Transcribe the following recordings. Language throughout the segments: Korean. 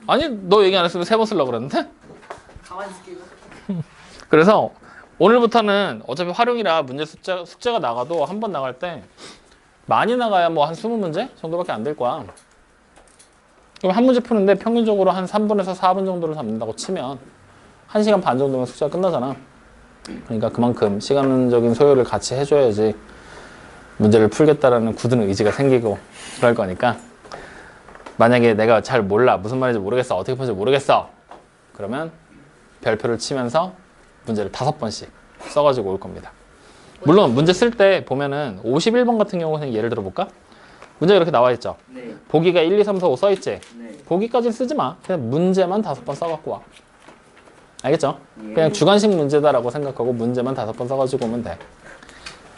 아니 너 얘기 안 했으면 3번 쓰려고 그랬는데? 가만히 있을게요. 그래서 오늘부터는 어차피 활용이라 문제 숙제가 나가도 한 번 나갈 때 많이 나가야 뭐 한 20문제 정도밖에 안 될 거야. 그럼 한 문제 푸는데 평균적으로 한 3분에서 4분 정도를 잡는다고 치면 1시간 반 정도면 숙제가 끝나잖아. 그러니까 그만큼 시간적인 소요를 같이 해줘야지 문제를 풀겠다라는 굳은 의지가 생기고 그럴 거니까, 만약에 내가 잘 몰라, 무슨 말인지 모르겠어, 어떻게 푸는지 모르겠어, 그러면 별표를 치면서 문제를 5번씩 써가지고 올 겁니다. 물론 문제 쓸 때 보면은 51번 같은 경우는 예를 들어 볼까? 문제가 이렇게 나와 있죠. 네. 보기가 1, 2, 3, 4, 5 써 있지. 네. 보기까지는 쓰지 마. 그냥 문제만 5번 써갖고 와. 알겠죠? 예. 그냥 주관식 문제다라고 생각하고 문제만 5번 써가지고 오면 돼.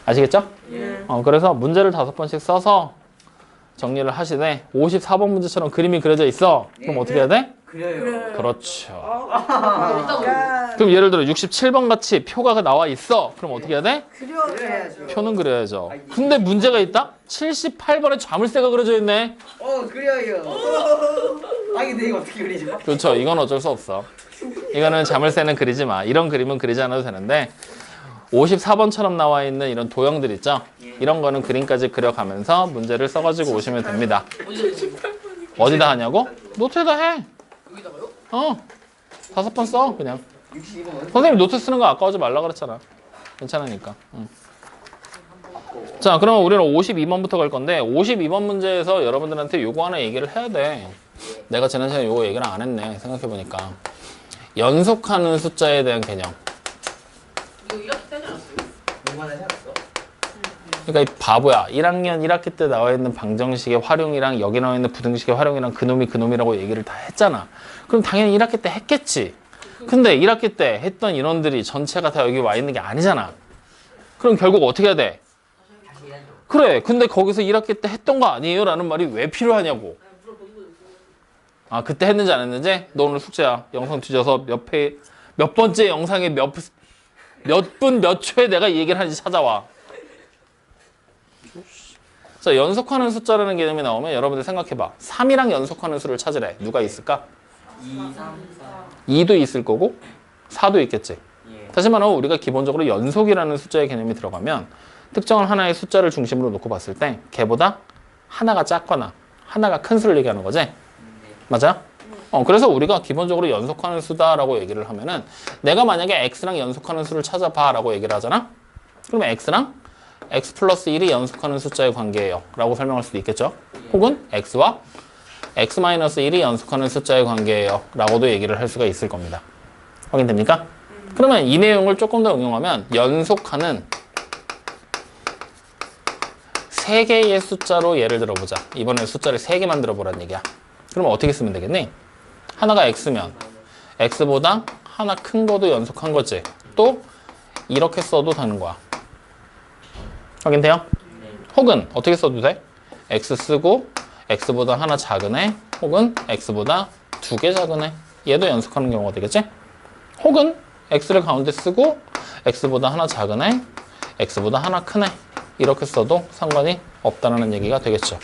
아시겠죠? 예. 그래서 문제를 5번씩 써서 정리를 하시되 54번 문제처럼 그림이 그려져 있어. 그럼 예. 어떻게 해야 돼? 그래요. 그렇죠. 야, 그럼 예를 들어 67번 같이 표가 나와 있어. 그럼 어떻게 해야 돼? 그래야죠. 표는 그려야죠. 근데 문제가 있다? 78번에 자물쇠가 그려져 있네. 그래요. 아니 근데 이거 어떻게 그리죠? 그렇죠. 이건 어쩔 수 없어. 이거는 자물쇠는 그리지 마. 이런 그림은 그리지 않아도 되는데 54번처럼 나와 있는 이런 도형들 있죠? 이런 거는 그림까지 그려가면서 문제를 써가지고 오시면 됩니다. 어디다 하냐고? 노트에다 해. 여기다가요? 5번 써 그냥. 62번. 선생님 노트 쓰는 거 아까워하지 말라 그랬잖아. 괜찮으니까. 응. 자, 그러면 우리는 52번부터 갈 건데 52번 문제에서 여러분들한테 요거 하나 얘기를 해야 돼. 내가 지난 시간에 요거 얘기를 안 했네, 생각해보니까. 연속하는 숫자에 대한 개념. 이거 1학기 때지 않았어요? 얼마나 해놨어? 그러니까 이 바보야. 1학년 1학기 때 나와 있는 방정식의 활용이랑 여기 나와 있는 부등식의 활용이랑 그놈이 그놈이라고 얘기를 다 했잖아. 그럼 당연히 1학기 때 했겠지. 근데 1학기 때 했던 인원들이 전체가 다 여기 와 있는 게 아니잖아. 그럼 결국 어떻게 해야 돼? 다시 해야죠. 그래, 근데 거기서 1학기 때 했던 거 아니에요? 라는 말이 왜 필요하냐고. 아, 그때 했는지 안 했는지? 너 오늘 숙제야. 영상 뒤져서 몇 번째 영상에 몇 분 몇 초에 내가 이 얘기를 하는지 찾아와. 자, 연속하는 숫자라는 개념이 나오면 여러분들 생각해봐. 3이랑 연속하는 수를 찾으래. 누가 있을까? 2, 3, 4. 2도 있을 거고 4도 있겠지. 예. 다시 말하면 우리가 기본적으로 연속이라는 숫자의 개념이 들어가면 특정한 하나의 숫자를 중심으로 놓고 봤을 때 걔보다 하나가 작거나 하나가 큰 수를 얘기하는 거지. 맞아요? 그래서 우리가 기본적으로 연속하는 수다라고 얘기를 하면은 내가 만약에 x랑 연속하는 수를 찾아봐 라고 얘기를 하잖아? 그러면 x랑 x 플러스 1이 연속하는 숫자의 관계예요 라고 설명할 수도 있겠죠? 혹은 x와 x 마이너스 1이 연속하는 숫자의 관계예요 라고도 얘기를 할 수가 있을 겁니다. 확인됩니까? 그러면 이 내용을 조금 더 응용하면 연속하는 3개의 숫자로 예를 들어보자. 이번에 숫자를 3개 만들어 보라는 얘기야. 그러면 어떻게 쓰면 되겠니? 하나가 x면 x보다 하나 큰 거도 연속한 거지. 또 이렇게 써도 되는 거야. 확인돼요? 혹은 어떻게 써도 돼? x 쓰고 x보다 하나 작은 애, 혹은 x보다 2개 작은 애. 얘도 연속하는 경우가 되겠지? 혹은 x를 가운데 쓰고 x보다 하나 작은 애, x보다 하나 큰 애. 이렇게 써도 상관이 없다는 얘기가 되겠죠.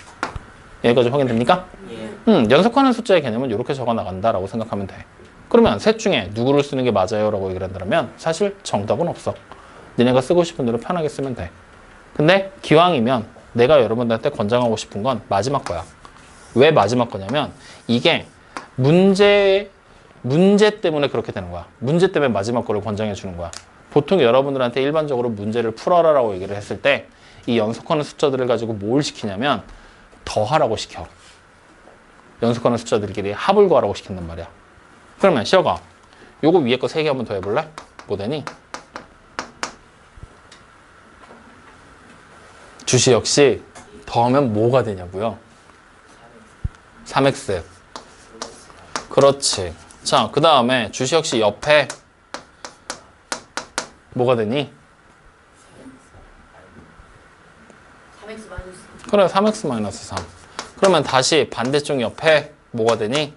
여기까지 확인됩니까? 예. 연속하는 숫자의 개념은 이렇게 적어 나간다라고 생각하면 돼. 그러면 셋 중에 누구를 쓰는 게 맞아요? 라고 얘기를 한다면 사실 정답은 없어. 니네가 쓰고 싶은 대로 편하게 쓰면 돼. 근데 기왕이면 내가 여러분들한테 권장하고 싶은 건 마지막 거야. 왜 마지막 거냐면 이게 문제 때문에 그렇게 되는 거야. 문제 때문에 마지막 거를 권장해 주는 거야. 보통 여러분들한테 일반적으로 문제를 풀어라 라고 얘기를 했을 때 이 연속하는 숫자들을 가지고 뭘 시키냐면 더하라고 시켜. 연속하는 숫자들끼리 합을 구하라고 시킨단 말이야. 그러면 시어가 요거 위에 거 3개 한번 더 해볼래? 뭐 되니? 주시 역시 더하면 뭐가 되냐고요? 3x. 그렇지. 자, 그 다음에 주시 역시 옆에 뭐가 되니? 3x 마이너스 그래, 3x 마이너스 3. 그러면 다시 반대쪽 옆에 뭐가 되니?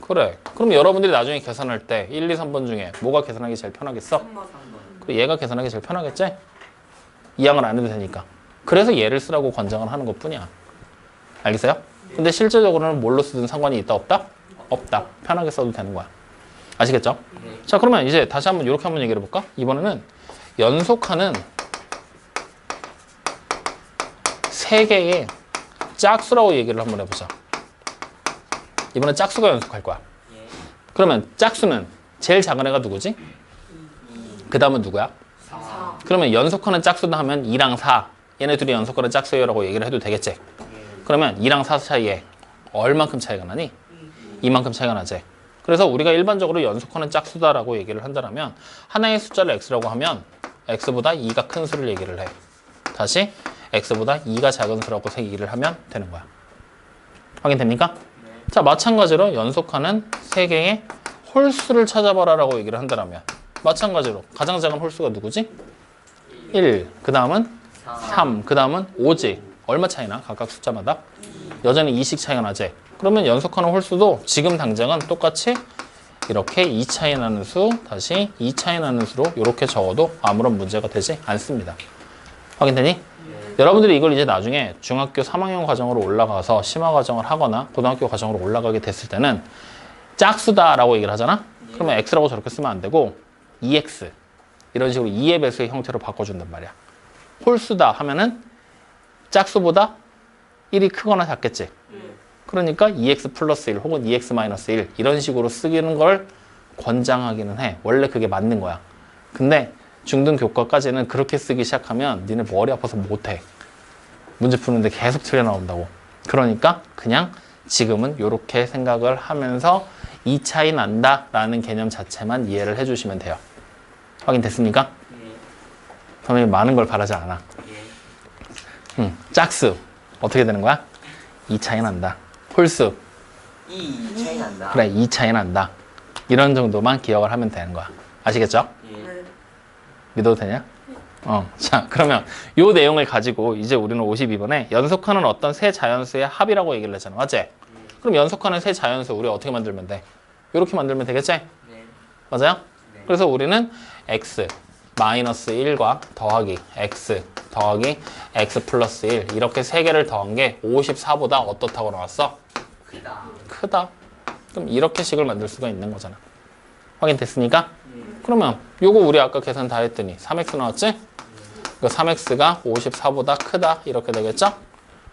3x 그래. 그럼 여러분들이 나중에 계산할 때 1, 2, 3번 중에 뭐가 계산하기 제일 편하겠어? 3번. 그래, 얘가 계산하기 제일 편하겠지? 이항을 안 해도 되니까. 그래서 얘를 쓰라고 권장을 하는 것 뿐이야. 알겠어요? 근데 실제적으로는 뭘로 쓰든 상관이 있다 없다? 없다. 편하게 써도 되는 거야. 아시겠죠? 자, 그러면 이제 다시 한번 이렇게 한번 얘기를 해볼까? 이번에는 연속하는 세 개의 짝수라고 얘기를 한번 해보자. 이번엔 짝수가 연속할 거야. 그러면 짝수는 제일 작은 애가 누구지? 그 다음은 누구야? 4. 그러면 연속하는 짝수다 하면 2랑 4 얘네 둘이 연속하는 짝수예요 라고 얘기를 해도 되겠지? 그러면 2랑 4 사이에 얼만큼 차이가 나니? 이만큼 차이가 나지. 그래서 우리가 일반적으로 연속하는 짝수다라고 얘기를 한다면 하나의 숫자를 x라고 하면 x보다 2가 큰 수를 얘기를 해. 다시 x보다 2가 작은 수라고 얘기를 하면 되는 거야. 확인됩니까? 자, 마찬가지로 연속하는 3개의 홀수를 찾아봐라 라고 얘기를 한다면 마찬가지로 가장 작은 홀수가 누구지? 1, 그 다음은 3, 그 다음은 5지. 얼마 차이나? 각각 숫자마다? 여전히 2씩 차이가 나지. 그러면 연속하는 홀수도 지금 당장은 똑같이 이렇게 2 차이 나는 수, 다시 2 차이 나는 수로 이렇게 적어도 아무런 문제가 되지 않습니다. 확인되니? 여러분들이 이걸 이제 나중에 중학교 3학년 과정으로 올라가서 심화 과정을 하거나 고등학교 과정으로 올라가게 됐을 때는 짝수다라고 얘기를 하잖아? 그러면 x라고 저렇게 쓰면 안 되고 2x 이런 식으로 2의 배수의 형태로 바꿔준단 말이야. 홀수다 하면은 짝수보다 1이 크거나 작겠지. 그러니까 2x 플러스 1 혹은 2x 마이너스 1 이런 식으로 쓰기는 걸 권장하기는 해. 원래 그게 맞는 거야. 근데 중등 교과까지는 그렇게 쓰기 시작하면 니네 머리 아파서 못해. 문제 푸는데 계속 틀려 나온다고. 그러니까 그냥 지금은 이렇게 생각을 하면서 이 차이 난다라는 개념 자체만 이해를 해주시면 돼요. 확인됐습니까? 선생님이 많은 걸 바라지 않아. 짝수 어떻게 되는 거야? 2 차이 난다. 홀수 2 차이 난다. 그래 2 차이 난다. 이런 정도만 기억을 하면 되는 거야. 아시겠죠? 믿어도 되냐? 자, 그러면 이 내용을 가지고 이제 우리는 52번에 연속하는 어떤 세 자연수의 합이라고 얘기를 했잖아. 맞지? 그럼 연속하는 세 자연수 우리 어떻게 만들면 돼? 이렇게 만들면 되겠지? 맞아요? 그래서 우리는 x 마이너스 1과 더하기 x 더하기 x 플러스 1 이렇게 세 개를 더한 게 54보다 어떻다고 나왔어? 크다. 그럼 이렇게 식을 만들 수가 있는 거잖아. 확인됐습니까? 그러면 요거 우리 아까 계산 다 했더니 3x 나왔지? 그 3x가 54보다 크다 이렇게 되겠죠?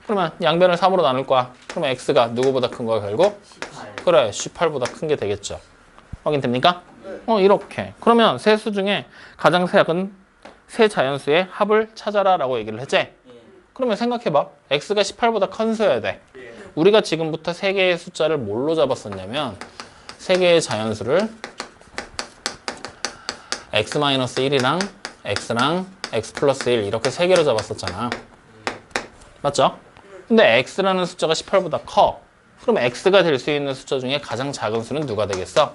그러면 양변을 3으로 나눌 거야. 그러면 x가 누구보다 큰 거야 결국? 18. 그래 18보다 큰 게 되겠죠. 확인됩니까? 이렇게. 그러면 세 수 중에 가장 작은 세 자연수의 합을 찾아라 라고 얘기를 했지? 그러면 생각해봐. x가 18보다 큰 수여야 돼. 우리가 지금부터 세 개의 숫자를 뭘로 잡았었냐면 세 개의 자연수를 x-1이랑 x랑 x 플러스 1 이렇게 세 개로 잡았었잖아. 맞죠? 근데 x라는 숫자가 18보다 커. 그럼 x가 될 수 있는 숫자 중에 가장 작은 수는 누가 되겠어?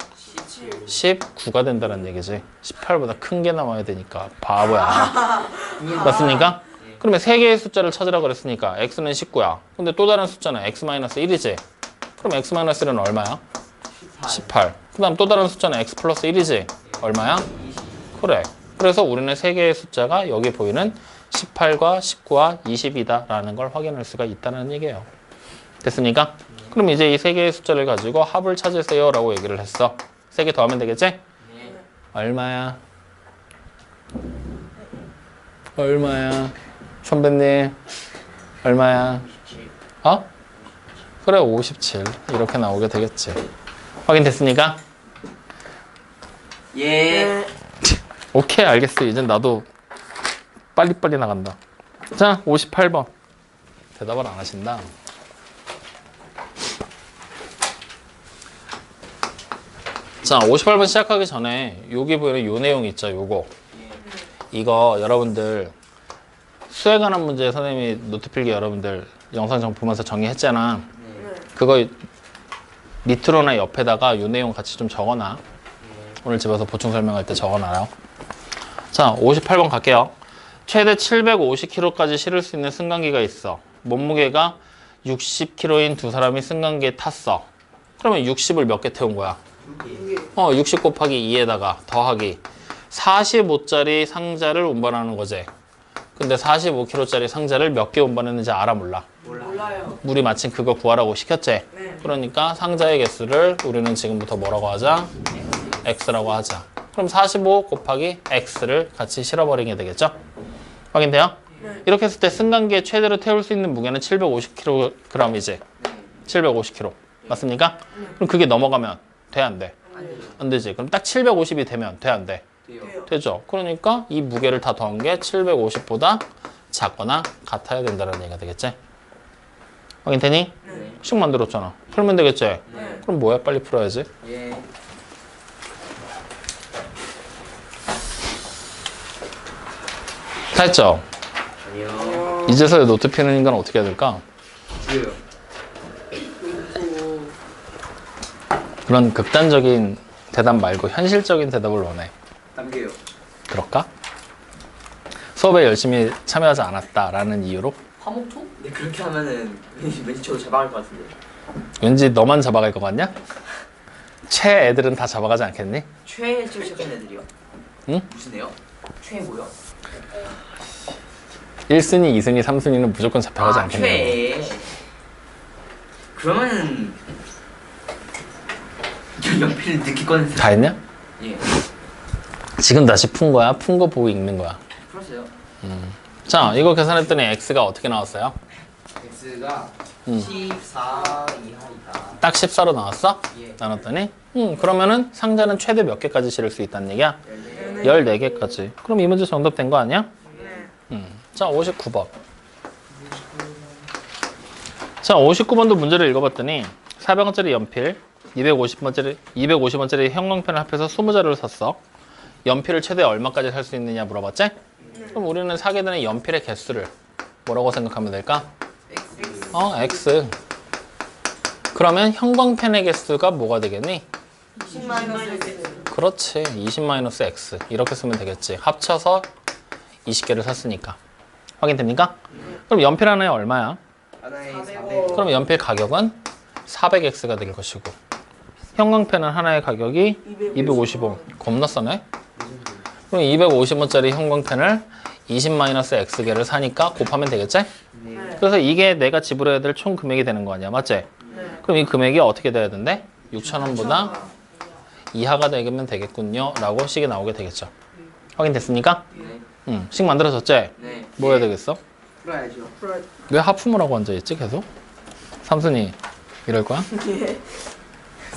19가 된다는 얘기지. 18보다 큰 게 나와야 되니까. 바보야. 맞습니까? 그러면 세 개의 숫자를 찾으라 그랬으니까 x는 19야. 근데 또 다른 숫자는 x-1이지. 그럼 x-1은 얼마야? 18. 그 다음 또 다른 숫자는 x 플러스 1이지. 얼마야? 그래. 그래서 우리는 세 개의 숫자가 여기 보이는 18과 19와 20이다 라는 걸 확인할 수가 있다는 얘기예요. 됐습니까? 그럼 이제 이 세 개의 숫자를 가지고 합을 찾으세요 라고 얘기를 했어. 세 개 더하면 되겠지? 얼마야? 얼마야? 선배님 얼마야? 그래 57 이렇게 나오게 되겠지. 확인됐습니까? 오케이 알겠어. 이젠 나도 빨리빨리 나간다. 자 58번 대답을 안 하신다. 자 58번 시작하기 전에 여기 보이는 요 내용 있죠. 요거 이거 여러분들 수에 관한 문제 선생님이 노트 필기 여러분들 영상 좀 보면서 정리했잖아. 그거 밑으로나 옆에다가 요 내용 같이 좀 적어놔. 오늘 집에서 보충 설명할 때 적어놔요. 자 58번 갈게요. 최대 750kg까지 실을 수 있는 승강기가 있어. 몸무게가 60kg인 두 사람이 승강기에 탔어. 그러면 60을 몇 개 태운 거야? 60 곱하기 2에다가 더하기 45짜리 상자를 운반하는 거지. 근데 45kg짜리 상자를 몇 개 운반했는지 알아 몰라? 몰라요. 우리 마침 그거 구하라고 시켰지? 네. 그러니까 상자의 개수를 우리는 지금부터 뭐라고 하자? x라고 하자. 그럼 45 곱하기 x를 같이 실어버리게 되겠죠? 확인돼요? 네. 이렇게 했을 때 승강기에 최대로 태울 수 있는 무게는 750kg이지? 750kg. 맞습니까? 그럼 그게 넘어가면 돼, 안 돼? 안 되지. 그럼 딱 750이 되면 돼, 안 돼? 되죠. 그러니까 이 무게를 다 더한 게 750보다 작거나 같아야 된다는 얘기가 되겠지? 확인되니? 네. 식 만들었잖아. 풀면 되겠지? 네. 그럼 뭐야? 빨리 풀어야지. 예. 다 했죠? 아니요. 이제서야 노트 피는 인간은 어떻게 해야 될까? 지금. 그런 극단적인 대답 말고 현실적인 대답을 원해. 남겨요. 그럴까? 수업에 열심히 참여하지 않았다라는 이유로 화목토? 근데 그렇게 하면은 왠지 저도 잡아갈 것 같은데. 왠지 너만 잡아갈 것 같냐? 최 애들은 다 잡아가지 않겠니? 최애 찍을 시작한 애들이요? 응? 무슨 애요? 최애 뭐요? 1순위, 2순위, 3순위는 무조건 잡혀가지 아, 않겠니? 최애. 그러면은 연필 늦게 꺼냈어요. 다 했냐? 예. 지금 다시 푼 거야? 푼 거 보고 읽는 거야? 풀었어요. 자, 이거 계산했더니 x가 어떻게 나왔어요? X가 14 이하이다. 딱 14로 나왔어? 예. 나눴더니 그러면은 상자는 최대 몇 개까지 실을 수 있다는 얘기야? 14개까지. 그럼 이 문제 정답 된 거 아니야? 자, 59번. 자, 59번도 문제를 읽어봤더니 400원짜리 연필, 250원짜리 형광펜을 합해서 20자루를 샀어. 연필을 최대 얼마까지 살 수 있느냐 물어봤지? 그럼 우리는 사게 되는 연필의 개수를 뭐라고 생각하면 될까? X. 그러면 형광펜의 개수가 뭐가 되겠니? 20-X. 그렇지. 20-X. 이렇게 쓰면 되겠지. 합쳐서 20개를 샀으니까. 확인됩니까? 그럼 연필 하나에 얼마야? 하나에 400원. 그럼 연필 가격은 400X가 될 것이고 형광펜은 하나의 가격이 250원. 겁나 싸네? 그럼 250원짜리 형광펜을 20-X개를 사니까 곱하면 되겠지? 네. 그래서 이게 내가 지불해야 될 총 금액이 되는 거 아니야, 맞지? 네. 그럼 이 금액이 어떻게 돼야 된대? 6,000원보다 이하가 되면 되겠군요 라고 식이 나오게 되겠죠. 확인됐습니까? 네. 식 만들어졌지? 네. 뭐 해야 되겠어? 풀어야죠. 왜 하품을 하고 앉아있지 계속? 삼순이 이럴 거야?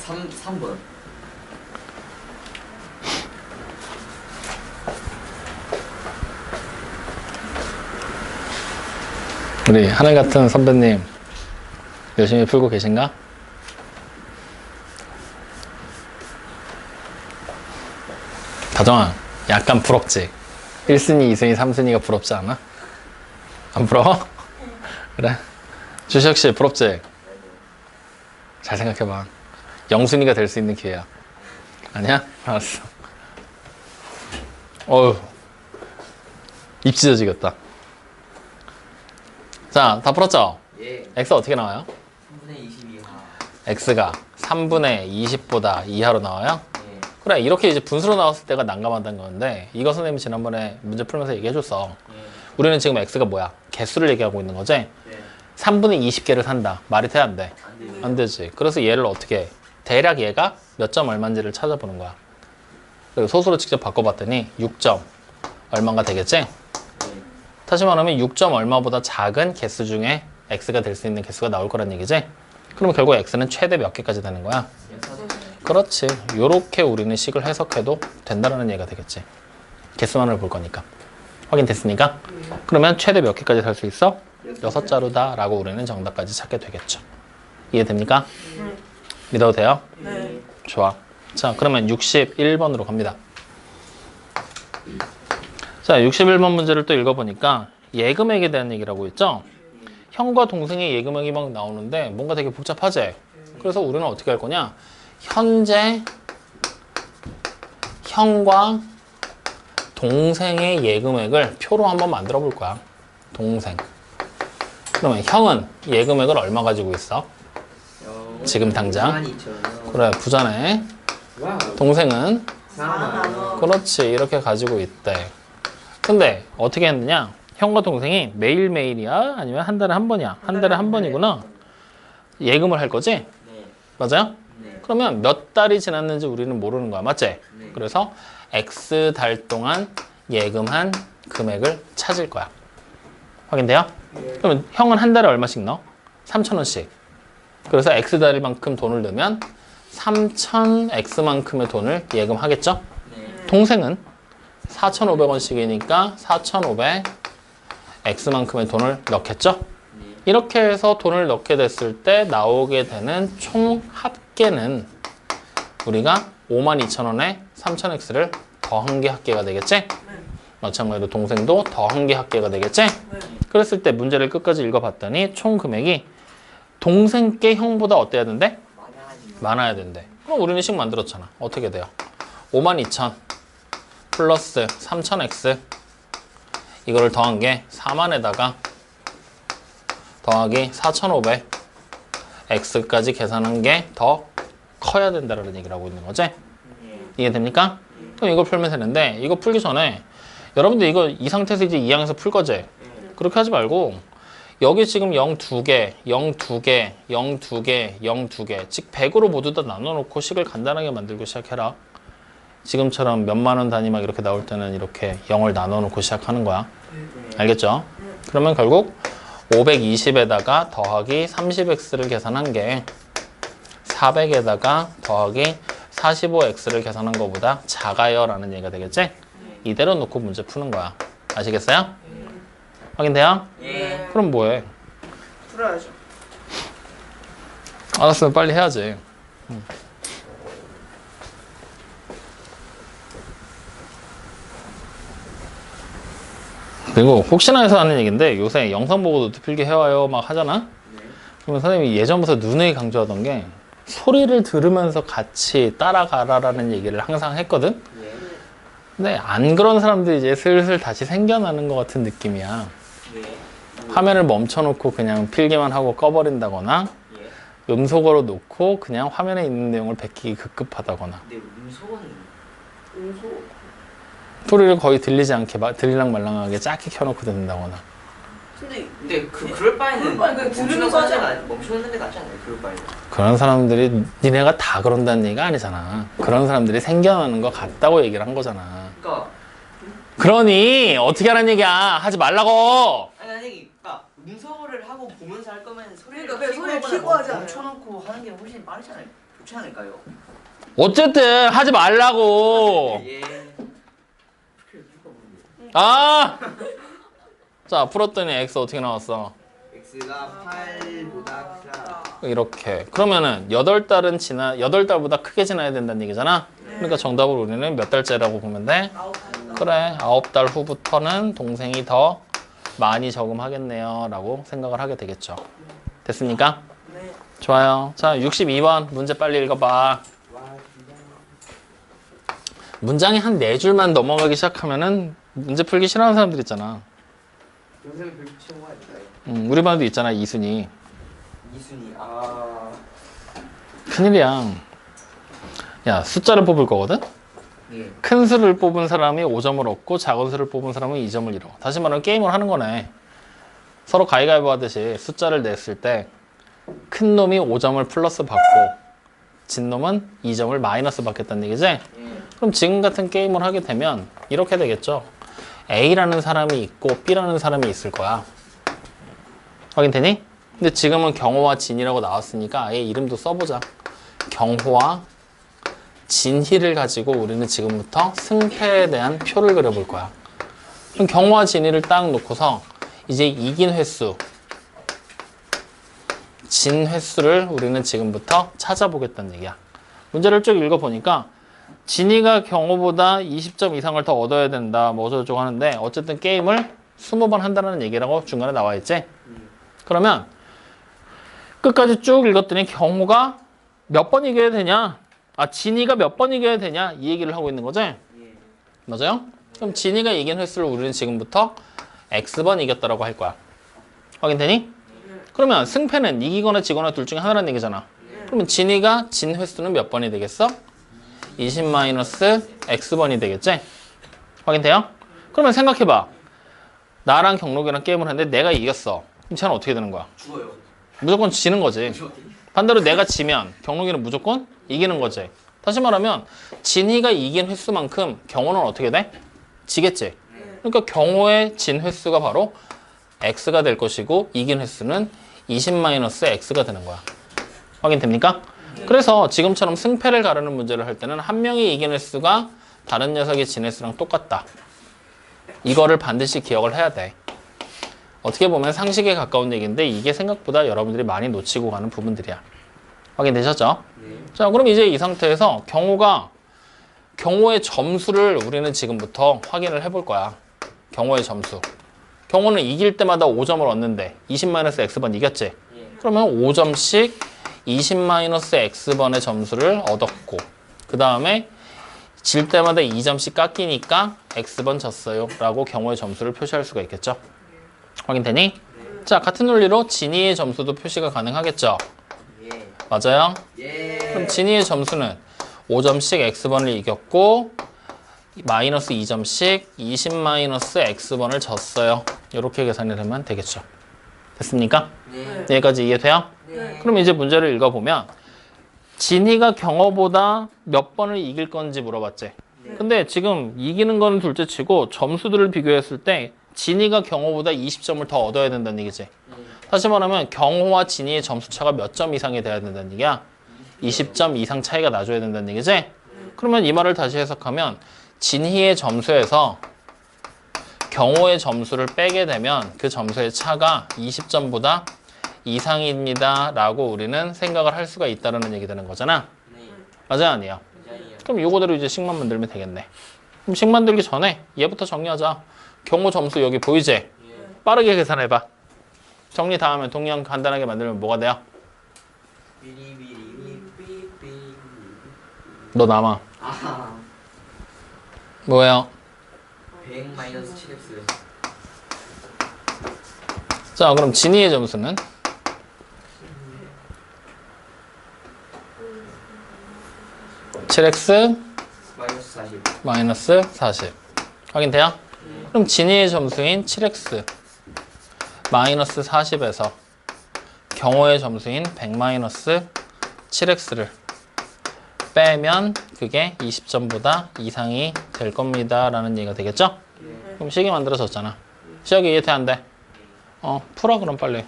3번. 우리 하늘 같은 선배님 열심히 풀고 계신가? 다정아, 약간 부럽지? 1순위, 2순위, 3순위가 부럽지 않아? 안 부러워? 그래. 주식 씨 부럽지? 잘 생각해봐. 0순위가 될 수 있는 기회야. 아니야? 알았어. 어휴. 입 찢어지겠다. 자, 다 풀었죠? 예. x 어떻게 나와요? 3분의 20 이하. x가 3분의 20보다 이하로 나와요? 예. 그래, 이렇게 이제 분수로 나왔을 때가 난감하다는 건데 이거 선생님이 지난번에 문제 풀면서 얘기해줬어. 예. 우리는 지금 x가 뭐야? 개수를 얘기하고 있는 거지? 네. 3분의 20개를 산다. 말이 돼, 안 돼? 안 돼요. 안 되지. 그래서 얘를 어떻게 해? 대략 얘가 몇 점 얼마인지를 찾아보는 거야. 그리고 소수로 직접 바꿔봤더니 6점 얼마가 되겠지? 네. 다시 말하면 6점 얼마보다 작은 개수 중에 x가 될 수 있는 개수가 나올 거란 얘기지? 그러면 결국 x는 최대 몇 개까지 되는 거야? 그렇지. 요렇게 우리는 식을 해석해도 된다는 얘기가 되겠지. 개수만을 볼 거니까. 확인됐습니까? 그러면 최대 몇 개까지 살 수 있어? 6자루다 라고 우리는 정답까지 찾게 되겠죠. 이해됩니까? 믿어도 돼요? 네. 좋아. 자, 그러면 61번으로 갑니다. 자, 61번 문제를 또 읽어보니까 예금액에 대한 얘기라고 했죠? 형과 동생의 예금액이 막 나오는데 뭔가 되게 복잡하지? 그래서 우리는 어떻게 할 거냐? 현재 형과 동생의 예금액을 표로 한번 만들어 볼 거야. 동생. 그러면 형은 예금액을 얼마 가지고 있어? 지금 당장? 22,000원. 그래, 부자네. 와우. 동생은 4만 원. 그렇지, 이렇게 가지고 있대. 근데 어떻게 했느냐? 형과 동생이 매일매일이야? 아니면 한 달에 한 번이야? 한 달에 한 번이구나. 예금을 할 거지? 네. 맞아요? 네. 그러면 몇 달이 지났는지 우리는 모르는 거야. 맞지? 네. 그래서 X 달 동안 예금한 금액을 찾을 거야. 확인돼요? 그러면 형은 한 달에 얼마씩 넣어? 3,000원씩. 그래서 X 달만큼 돈을 넣으면 3,000X만큼의 돈을 예금하겠죠? 네. 동생은 4,500원씩이니까 4,500X만큼의 돈을 넣겠죠? 네. 이렇게 해서 돈을 넣게 됐을 때 나오게 되는 총 합계는 우리가 52,000원에 3,000X를 더한 게 합계가 되겠지? 마찬가지로 동생도 더한 게 합계가 되겠지? 그랬을 때 문제를 끝까지 읽어봤더니 총 금액이 동생께 형보다 어때야 된대? 많아야 된대. 그럼 우리는 식 만들었잖아. 어떻게 돼요? 52,000 플러스 3,000X 이거를 더한 게 4만에다가 더하기 4,500 X까지 계산한 게 더 커야 된다는 얘기를 하고 있는 거지? 이해됩니까? 그럼 이걸 풀면 되는데 이거 풀기 전에 여러분들 이거 이 상태에서 이제 2항에서 풀 거지? 그렇게 하지 말고 여기 지금 0 2개, 0 2개, 0 2개, 0 2개 즉 100으로 모두 다 나눠놓고 식을 간단하게 만들고 시작해라. 지금처럼 몇만 원 단위 막 이렇게 나올 때는 이렇게 0을 나눠놓고 시작하는 거야. 알겠죠? 그러면 결국 520에다가 더하기 30x를 계산한 게 400에다가 더하기 45x를 계산한 것보다 작아요 라는 얘기가 되겠지? 이대로 놓고 문제 푸는 거야. 아시겠어요? 확인돼요? 예. 그럼 뭐해? 풀어야죠. 알았으면 빨리 해야지. 그리고 혹시나 해서 하는 얘기인데 요새 영상 보고 노트 필기 해와요 막 하잖아? 그러면 선생님이 예전부터 누누이 강조하던 게 소리를 들으면서 같이 따라가라라는 얘기를 항상 했거든? 예. 근데 안 그런 사람들이 이제 슬슬 다시 생겨나는 것 같은 느낌이야. 예. 화면을 멈춰놓고 그냥 필기만 하고 꺼버린다거나 예. 음소거로 놓고 그냥 화면에 있는 내용을 베끼기 급급하다거나 근데 음소거는 음소. 소리를 거의 들리지 않게 들리랑 말랑하게 작게 켜놓고 듣는다거나 근데 그럴 바에는 그냥 들으면서 하지 않아요? 멈추는 게 낫지 않아요? 그럴 바에는. 그런 사람들이 니네가 다 그런다는 얘기가 아니잖아. 그런 사람들이 생겨나는 것 같다고 얘기를 한 거잖아. 그러니까 그러니 어떻게 하라는 얘기야. 하지 말라고. 아니 그러니까 음소거를 하고 보면서 할 거면 소리를 그러니까 소리를 켜거나 켜고 하지 않아요? 멈춰놓고 하는 게 훨씬 빠르잖아요. 좋지 않을까요? 어쨌든 하지 말라고. 예. 아! 자, 풀었더니 x 어떻게 나왔어? x가 8보다 크다. 이렇게. 그러면은 8달보다 크게 지나야 된다는 얘기잖아? 그러니까 정답을 우리는 몇 달째라고 보면 돼? 9살. 그래, 9달 후부터는 동생이 더 많이 저금하겠네요. 라고 생각을 하게 되겠죠. 됐습니까? 네. 좋아요. 자, 62번 문제 빨리 읽어봐. 문장이 한 4줄만 넘어가기 시작하면은 문제 풀기 싫어하는 사람들 있잖아. 영상을 별로 치는 거 아닐까요? 우리 반도 있잖아, 이순이. 이순이 큰일이야. 야, 숫자를 뽑을 거거든? 예. 큰 수를 뽑은 사람이 5점을 얻고 작은 수를 뽑은 사람은 2점을 잃어. 다시 말하면 게임을 하는 거네. 서로 가위가위보 하듯이 숫자를 냈을 때 큰 놈이 5점을 플러스 받고 진 놈은 2점을 마이너스 받겠다는 얘기지? 예. 그럼 지금 같은 게임을 하게 되면 이렇게 되겠죠. A라는 사람이 있고 B라는 사람이 있을 거야. 확인되니? 근데 지금은 경호와 진이라고 나왔으니까 아예 이름도 써보자. 경호와 진희를 가지고 우리는 지금부터 승패에 대한 표를 그려볼 거야. 그럼 경호와 진희를 딱 놓고서 이제 이긴 횟수, 진 횟수를 우리는 지금부터 찾아보겠다는 얘기야. 문제를 쭉 읽어보니까 진이가 경호보다 20점 이상을 더 얻어야 된다 뭐 어쩌고저쩌고 하는데 어쨌든 게임을 20번 한다는 얘기라고 중간에 나와 있지. 그러면 끝까지 쭉 읽었더니 경호가 몇 번 이겨야 되냐, 진이가 몇 번 이겨야 되냐 이 얘기를 하고 있는 거지. 예. 맞아요? 그럼 진이가 이긴 횟수를 우리는 지금부터 X번 이겼다라고 할 거야. 확인되니? 그러면 승패는 이기거나 지거나 둘 중에 하나라는 얘기잖아. 그러면 진이가 진 횟수는 몇 번이 되겠어? 20-X번이 되겠지? 확인돼요? 그러면 생각해봐. 나랑 경록이랑 게임을 했는데 내가 이겼어. 그럼 쟤는 어떻게 되는 거야? 죽어요. 무조건 지는 거지. 반대로 내가 지면 경록이는 무조건 이기는 거지. 다시 말하면 진이가 이긴 횟수만큼 경호는 어떻게 돼? 지겠지. 그러니까 경호의 진 횟수가 바로 x가 될 것이고 이긴 횟수는 20-x가 되는 거야. 확인됩니까? 그래서 지금처럼 승패를 가르는 문제를 할 때는 한 명이 이긴 횟수가 다른 녀석의 진 횟수랑 똑같다. 이거를 반드시 기억을 해야 돼. 어떻게 보면 상식에 가까운 얘기인데 이게 생각보다 여러분들이 많이 놓치고 가는 부분들이야. 확인되셨죠? 자, 그럼 이제 이 상태에서 경호의 점수를 우리는 지금부터 확인을 해볼 거야. 경호의 점수. 경호는 이길 때마다 5점을 얻는데 20-x번 이겼지? 그러면 5점씩 20-x번의 점수를 얻었고 그 다음에 질 때마다 2점씩 깎이니까 x번 졌어요 라고 경호의 점수를 표시할 수가 있겠죠? 확인되니? 자, 같은 논리로 진이의 점수도 표시가 가능하겠죠? 예. 맞아요? 예. 그럼 진이의 점수는 5점씩 x번을 이겼고 마이너스 2점씩 20-x번을 졌어요. 이렇게 계산을 하면 되겠죠. 됐습니까? 네. 여기까지 이해돼요? 네. 그럼 이제 문제를 읽어보면 진이가 경호보다 몇 번을 이길 건지 물어봤지. 근데 지금 이기는 거는 둘째 치고 점수들을 비교했을 때 진이가 경호보다 20점을 더 얻어야 된다는 얘기지. 다시 말하면 경호와 진이의 점수 차가 몇 점 이상이 돼야 된다는 얘기야. 20점 이상 차이가 나줘야 된다는 얘기지. 그러면 이 말을 다시 해석하면 진희의 점수에서 경호의 점수를 빼게 되면 그 점수의 차가 20점보다 이상입니다 라고 우리는 생각을 할 수가 있다는 얘기 되는 거잖아. 맞아, 아니야? 그럼 이거대로 이제 식만 만들면 되겠네. 그럼 식 만들기 전에 얘부터 정리하자. 경호 점수 여기 보이지? 빠르게 계산해봐. 정리 다 하면 동량 간단하게 만들면 뭐가 돼요? 너 남아. 아하. 뭐예요? 100-7x. 자, 그럼 진이의 점수는? (7x) 마이너스 40. -40 확인돼요? 그럼 진이의 점수인 7x 마이너스 40에서 경호의 점수인 100-7x를 빼면 그게 20점보다 이상이 될 겁니다 라는 얘기가 되겠죠? 그럼 식이 만들어졌잖아. 시작이 이해돼 안 돼? 풀어 그럼 빨리.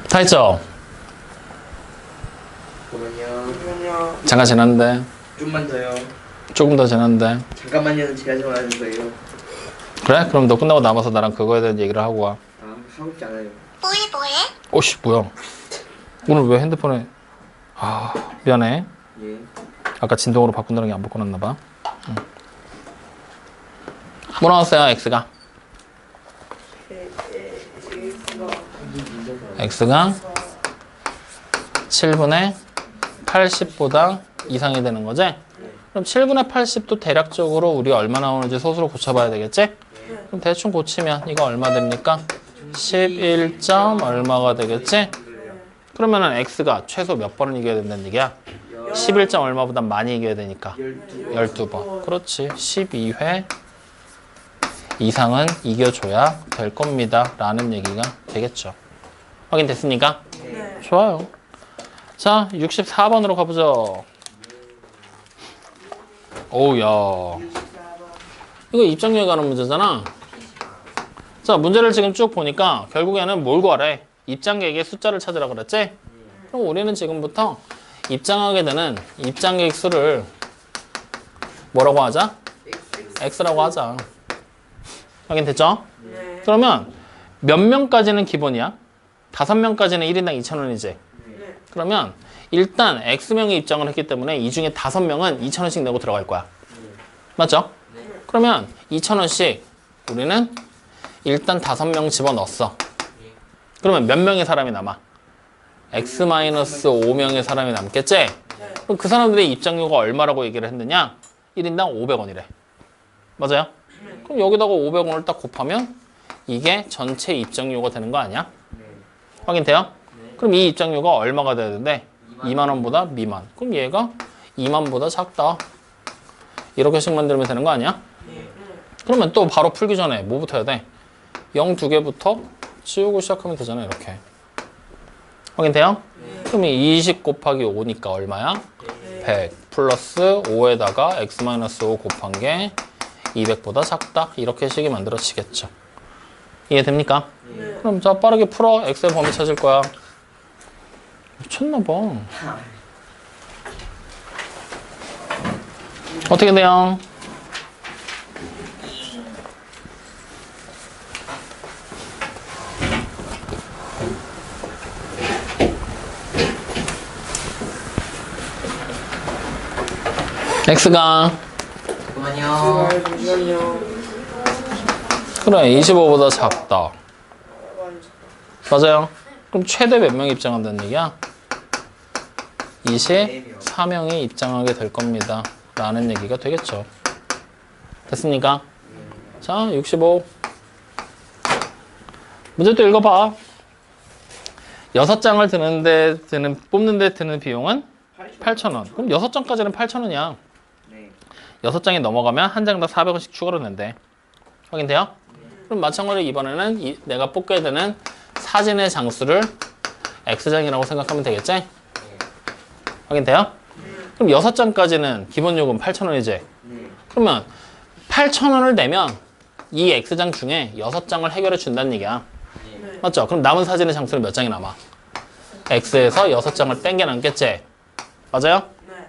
다 했죠? 잠깐만요. 잠깐 지났는데 좀만 더요. 조금 더 지났는데 잠깐만요. 제가 좀 하는 거예요. 그래? 그럼 너 끝나고 남아서 나랑 그거에 대한 얘기를 하고 와. 아, 하고 싶지 않아요. 오씨 뭐야 오늘 왜 핸드폰에 미안해. 예. 아까 진동으로 바꾼다는 게 안 바꿔놨나 봐. 뭐 나왔어요 x가? x가 7분의 80보다 이상이 되는 거지? 그럼 7분의 80도 대략적으로 우리 얼마 나오는지 소수로 고쳐봐야 되겠지? 그럼 대충 고치면 이거 얼마 됩니까? 11점 얼마가 되겠지? 그러면은 x가 최소 몇 번을 이겨야 된다는 얘기야? 11점 얼마보다 많이 이겨야 되니까 12번. 그렇지. 12회 이상은 이겨줘야 될 겁니다 라는 얘기가 되겠죠. 확인됐습니까? 네. 좋아요. 자, 64번으로 가보죠. 오우야, 이거 입장료에 관한 문제잖아. 자, 문제를 지금 쭉 보니까 결국에는 뭘 구하래? 입장객의 숫자를 찾으라 그랬지? 그럼 우리는 지금부터 입장하게 되는 입장객 수를 뭐라고 하자? x라고 하자. 확인됐죠? 네. 그러면 몇 명까지는 기본이야? 5명까지는 1인당 2,000원이지. 네. 그러면 일단 X명이 입장을 했기 때문에 이 중에 5명은 2,000원씩 내고 들어갈 거야. 맞죠? 그러면 2,000원씩 우리는 일단 5명 집어넣었어. 그러면 몇 명의 사람이 남아? X-5명의 사람이 남겠지? 그럼 그 사람들의 입장료가 얼마라고 얘기를 했느냐? 1인당 500원이래. 맞아요? 그럼 여기다가 500원을 딱 곱하면 이게 전체 입장료가 되는 거 아니야? 확인돼요? 그럼 이 입장료가 얼마가 돼야 되는데? 2만 원보다 미만. 그럼 얘가 2만보다 작다. 이렇게씩 만들면 되는 거 아니야? 그러면 또 바로 풀기 전에 뭐부터 해야 돼? 0 두 개부터 치우고 시작하면 되잖아. 이렇게. 확인돼요? 그럼 20 곱하기 5니까 얼마야? 100 플러스 5에다가 x-5 곱한 게 200보다 작다. 이렇게 식이 만들어지겠죠. 이해됩니까? 그럼 자 빠르게 풀어. x의 범위 찾을 거야. 미쳤나봐. 어떻게 돼요? x가 잠깐만요. 잠시만요. 그래 25보다 작다. 맞아요. 그럼 최대 몇 명이 입장한다는 얘기야? 24명이 입장하게 될 겁니다. 라는 얘기가 되겠죠. 됐습니까? 자, 65. 문제 또 읽어봐. 6장을 뽑는데 드는 비용은 8,000원. 그럼 6장까지는 8,000원이야. 네. 6장이 넘어가면 한 장당 400원씩 추가로 낸대. 확인돼요? 그럼 마찬가지로 이번에는 내가 뽑게 되는 사진의 장수를 X장이라고 생각하면 되겠지? 확인돼요? 그럼 6장까지는 기본 요금 8,000원이지? 네. 그러면 8,000원을 내면 이 X장 중에 6장을 해결해 준다는 얘기야. 맞죠? 그럼 남은 사진의 장수는 몇 장이 남아? X에서 6장을 땡겨 남겠지? 맞아요?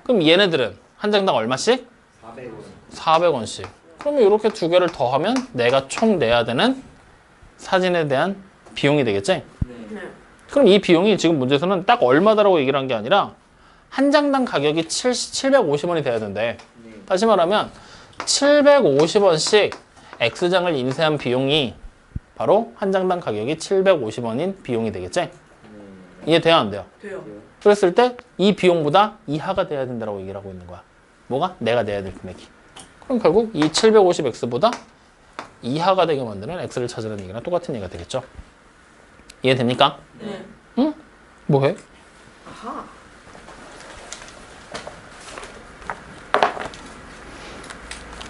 그럼 얘네들은 한 장당 얼마씩? 400원. 400원씩. 그러면 이렇게 두 개를 더하면 내가 총 내야 되는 사진에 대한 비용이 되겠지? 네. 그럼 이 비용이 지금 문제에서는 딱 얼마다라고 얘기를 한 게 아니라 한 장당 가격이 750원이 돼야 된대. 네. 다시 말하면 750원씩 X장을 인쇄한 비용이 바로 한 장당 가격이 750원인 비용이 되겠지? 네. 이해돼요? 안 돼요? 돼요. 그랬을 때 이 비용보다 이하가 돼야 된다고 얘기를 하고 있는 거야. 뭐가? 내가 내야 될 금액이. 그럼 결국 이 750X보다 이하가 되게 만드는 X를 찾으는 얘기랑 똑같은 얘기가 되겠죠? 이해됩니까? 네. 응? 뭐해? 아하.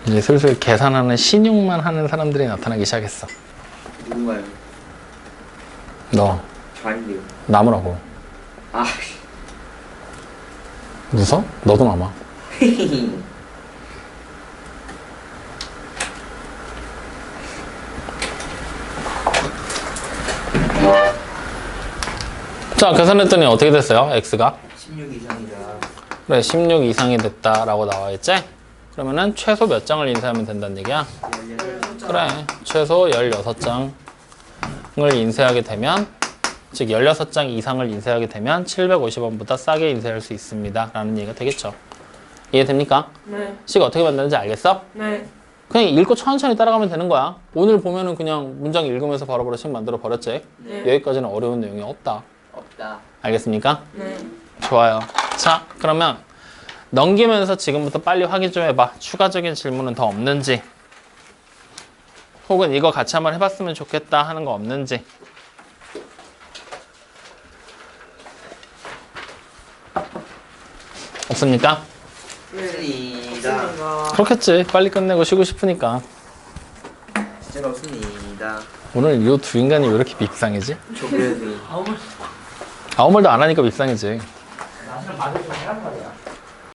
이제 슬슬 계산하는 신용만 하는 사람들이 나타나기 시작했어. 누군가요? 너 저 아닌데요. 남으라고. 아. 무서? 너도 남아. 자, 계산했더니 어떻게 됐어요? X가? 16 이상이다. 그래, 16 이상이 됐다라고 나와 있지? 그러면은 최소 몇 장을 인쇄하면 된다는 얘기야? 그래, 최소 16장을 인쇄하게 되면, 즉 16장 이상을 인쇄하게 되면 750원보다 싸게 인쇄할 수 있습니다. 라는 얘기가 되겠죠. 이해됩니까? 네. 식 어떻게 만드는지 알겠어? 네. 그냥 읽고 천천히 따라가면 되는 거야. 오늘 보면은 그냥 문장 읽으면서 바로바로 식 만들어 버렸지? 네. 여기까지는 어려운 내용이 없다. 없다. 알겠습니까? 네. 좋아요. 자, 그러면 넘기면서 지금부터 빨리 확인 좀 해봐. 추가적인 질문은 더 없는지, 혹은 이거 같이 한번 해봤으면 좋겠다 하는 거 없는지. 없습니까? 없습니다. 그렇겠지. 빨리 끝내고 쉬고 싶으니까. 진짜 없습니다. 오늘 이 두 인간이 왜 이렇게 밉상이지? 조교수님. 아무 말도 안 하니까 밉상이지. 나중에 말을 좀 해란 말이야.